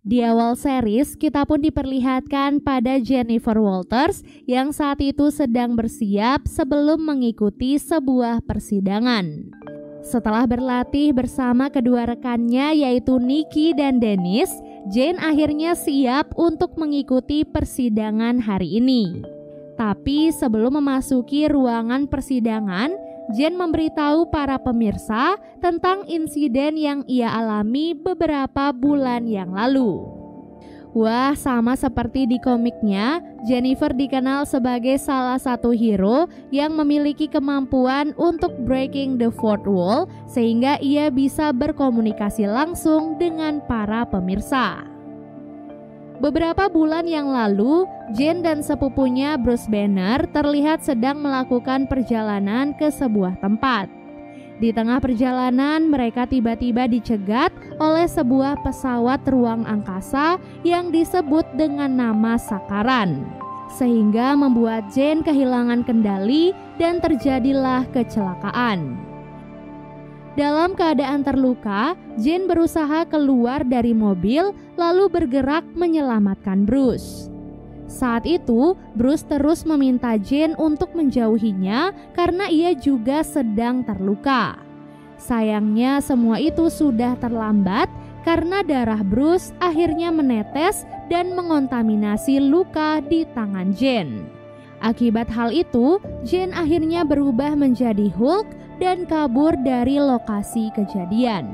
Di awal series, kita pun diperlihatkan pada Jennifer Walters yang saat itu sedang bersiap sebelum mengikuti sebuah persidangan. Setelah berlatih bersama kedua rekannya yaitu Nikki dan Dennis, Jane akhirnya siap untuk mengikuti persidangan hari ini. Tapi sebelum memasuki ruangan persidangan, Jane memberitahu para pemirsa tentang insiden yang ia alami beberapa bulan yang lalu. Wah, sama seperti di komiknya, Jennifer dikenal sebagai salah satu hero yang memiliki kemampuan untuk breaking the fourth wall sehingga ia bisa berkomunikasi langsung dengan para pemirsa. Beberapa bulan yang lalu, Jane dan sepupunya Bruce Banner terlihat sedang melakukan perjalanan ke sebuah tempat. Di tengah perjalanan, mereka tiba-tiba dicegat oleh sebuah pesawat ruang angkasa yang disebut dengan nama Sakaran, sehingga membuat Jane kehilangan kendali dan terjadilah kecelakaan. Dalam keadaan terluka, Jane berusaha keluar dari mobil lalu bergerak menyelamatkan Bruce. Saat itu, Bruce terus meminta Jane untuk menjauhinya karena ia juga sedang terluka. Sayangnya semua itu sudah terlambat karena darah Bruce akhirnya menetes dan mengontaminasi luka di tangan Jane. Akibat hal itu, Jane akhirnya berubah menjadi Hulk dan kabur dari lokasi kejadian.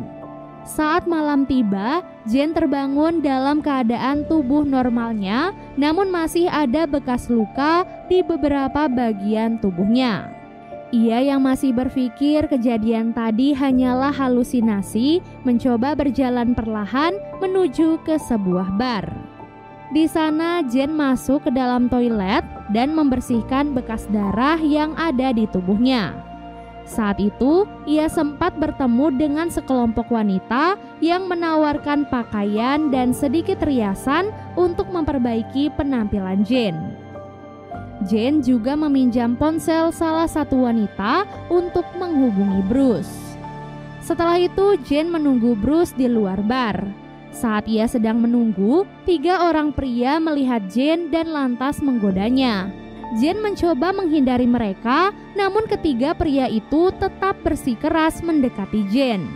Saat malam tiba, Jane terbangun dalam keadaan tubuh normalnya, namun masih ada bekas luka di beberapa bagian tubuhnya. Ia yang masih berpikir kejadian tadi hanyalah halusinasi, mencoba berjalan perlahan menuju ke sebuah bar. Di sana, Jane masuk ke dalam toilet dan membersihkan bekas darah yang ada di tubuhnya. Saat itu, ia sempat bertemu dengan sekelompok wanita yang menawarkan pakaian dan sedikit riasan untuk memperbaiki penampilan Jane. Jane juga meminjam ponsel salah satu wanita untuk menghubungi Bruce. Setelah itu, Jane menunggu Bruce di luar bar. Saat ia sedang menunggu, 3 orang pria melihat Jane dan lantas menggodanya. Jane mencoba menghindari mereka, namun ketiga pria itu tetap bersikeras mendekati Jane.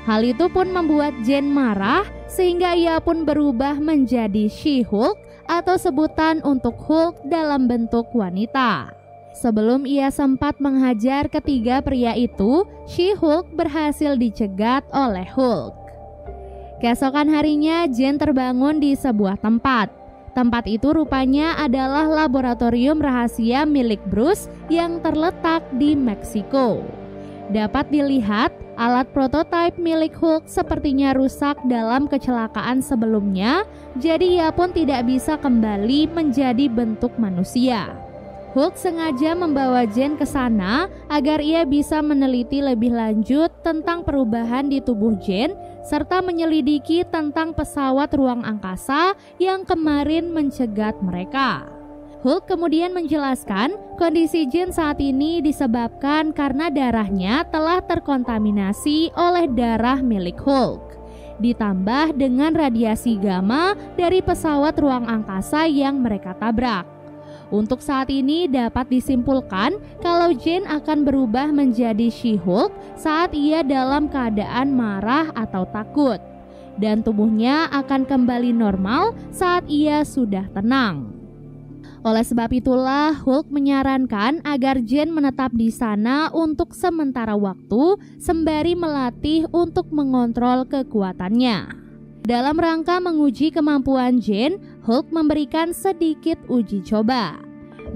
Hal itu pun membuat Jane marah, sehingga ia pun berubah menjadi She-Hulk atau sebutan untuk Hulk dalam bentuk wanita. Sebelum ia sempat menghajar ketiga pria itu, She-Hulk berhasil dicegat oleh Hulk. Keesokan harinya, Jane terbangun di sebuah tempat. Tempat itu rupanya adalah laboratorium rahasia milik Bruce yang terletak di Meksiko. Dapat dilihat, alat prototipe milik Hulk sepertinya rusak dalam kecelakaan sebelumnya, jadi ia pun tidak bisa kembali menjadi bentuk manusia. Hulk sengaja membawa Jane ke sana agar ia bisa meneliti lebih lanjut tentang perubahan di tubuh Jane serta menyelidiki tentang pesawat ruang angkasa yang kemarin mencegat mereka. Hulk kemudian menjelaskan kondisi Jane saat ini disebabkan karena darahnya telah terkontaminasi oleh darah milik Hulk, ditambah dengan radiasi gamma dari pesawat ruang angkasa yang mereka tabrak. Untuk saat ini dapat disimpulkan kalau Jane akan berubah menjadi She-Hulk saat ia dalam keadaan marah atau takut, dan tubuhnya akan kembali normal saat ia sudah tenang. Oleh sebab itulah Hulk menyarankan agar Jane menetap di sana untuk sementara waktu sembari melatih untuk mengontrol kekuatannya. Dalam rangka menguji kemampuan Jane, Hulk memberikan sedikit uji coba.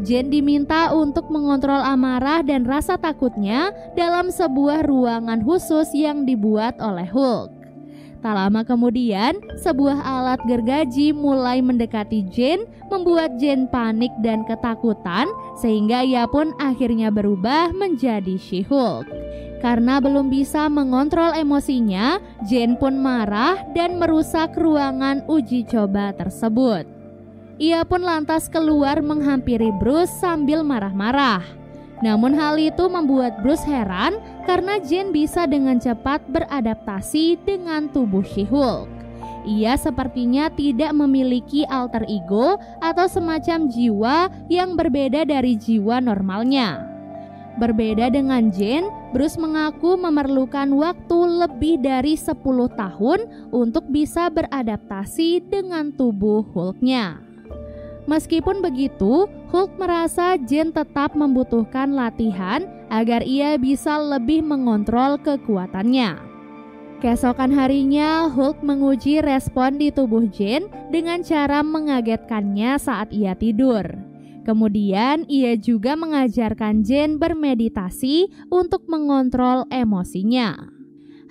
Jane diminta untuk mengontrol amarah dan rasa takutnya dalam sebuah ruangan khusus yang dibuat oleh Hulk. Tak lama kemudian, sebuah alat gergaji mulai mendekati Jane, membuat Jane panik dan ketakutan, sehingga ia pun akhirnya berubah menjadi She-Hulk. Karena belum bisa mengontrol emosinya, Jane pun marah dan merusak ruangan uji coba tersebut. Ia pun lantas keluar menghampiri Bruce sambil marah-marah. Namun hal itu membuat Bruce heran karena Jane bisa dengan cepat beradaptasi dengan tubuh She-Hulk. Ia sepertinya tidak memiliki alter ego atau semacam jiwa yang berbeda dari jiwa normalnya. Berbeda dengan Jane, Bruce mengaku memerlukan waktu lebih dari 10 tahun untuk bisa beradaptasi dengan tubuh Hulk-nya. Meskipun begitu, Hulk merasa Jane tetap membutuhkan latihan agar ia bisa lebih mengontrol kekuatannya. Keesokan harinya, Hulk menguji respon di tubuh Jane dengan cara mengagetkannya saat ia tidur. Kemudian, ia juga mengajarkan Jane bermeditasi untuk mengontrol emosinya.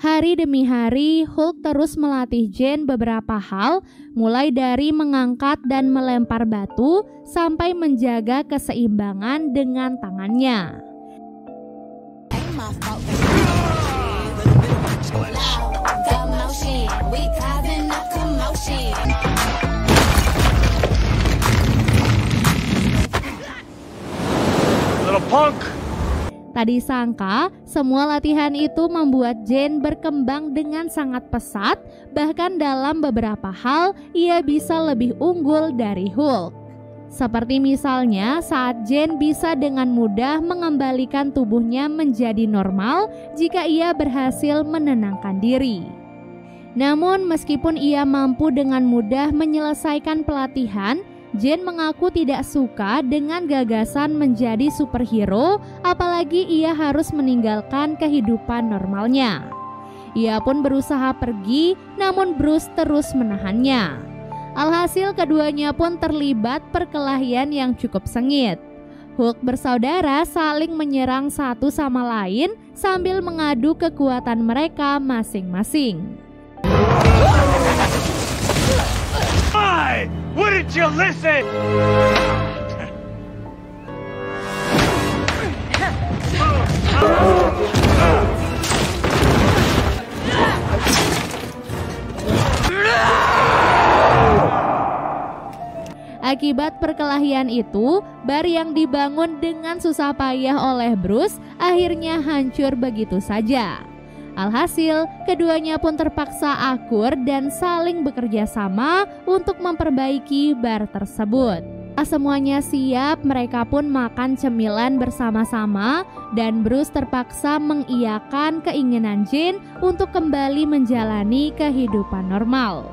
Hari demi hari, Hulk terus melatih Jane beberapa hal, mulai dari mengangkat dan melempar batu sampai menjaga keseimbangan dengan tangannya. Tak disangka, semua latihan itu membuat Jane berkembang dengan sangat pesat, bahkan dalam beberapa hal ia bisa lebih unggul dari Hulk. Seperti misalnya saat Jane bisa dengan mudah mengembalikan tubuhnya menjadi normal jika ia berhasil menenangkan diri. Namun meskipun ia mampu dengan mudah menyelesaikan pelatihan, Jane mengaku tidak suka dengan gagasan menjadi superhero, apalagi ia harus meninggalkan kehidupan normalnya. Ia pun berusaha pergi, namun Bruce terus menahannya. Alhasil keduanya pun terlibat perkelahian yang cukup sengit. Hulk bersaudara saling menyerang satu sama lain sambil mengadu kekuatan mereka masing-masing. Wouldn't you listen? Akibat perkelahian itu, bar yang dibangun dengan susah payah oleh Bruce akhirnya hancur begitu saja. Alhasil, keduanya pun terpaksa akur dan saling bekerja sama untuk memperbaiki bar tersebut. Semuanya siap, mereka pun makan cemilan bersama-sama dan Bruce terpaksa mengiyakan keinginan Jane untuk kembali menjalani kehidupan normal.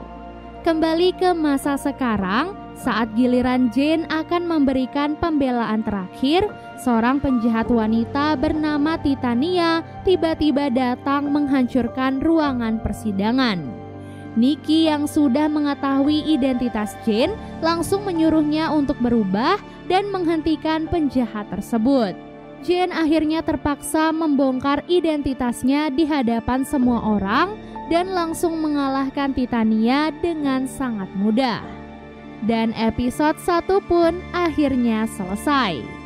Kembali ke masa sekarang, saat giliran Jane akan memberikan pembelaan terakhir, seorang penjahat wanita bernama Titania tiba-tiba datang menghancurkan ruangan persidangan. Nikki yang sudah mengetahui identitas Jane langsung menyuruhnya untuk berubah dan menghentikan penjahat tersebut. Jane akhirnya terpaksa membongkar identitasnya di hadapan semua orang dan langsung mengalahkan Titania dengan sangat mudah. Dan episode 1 pun akhirnya selesai.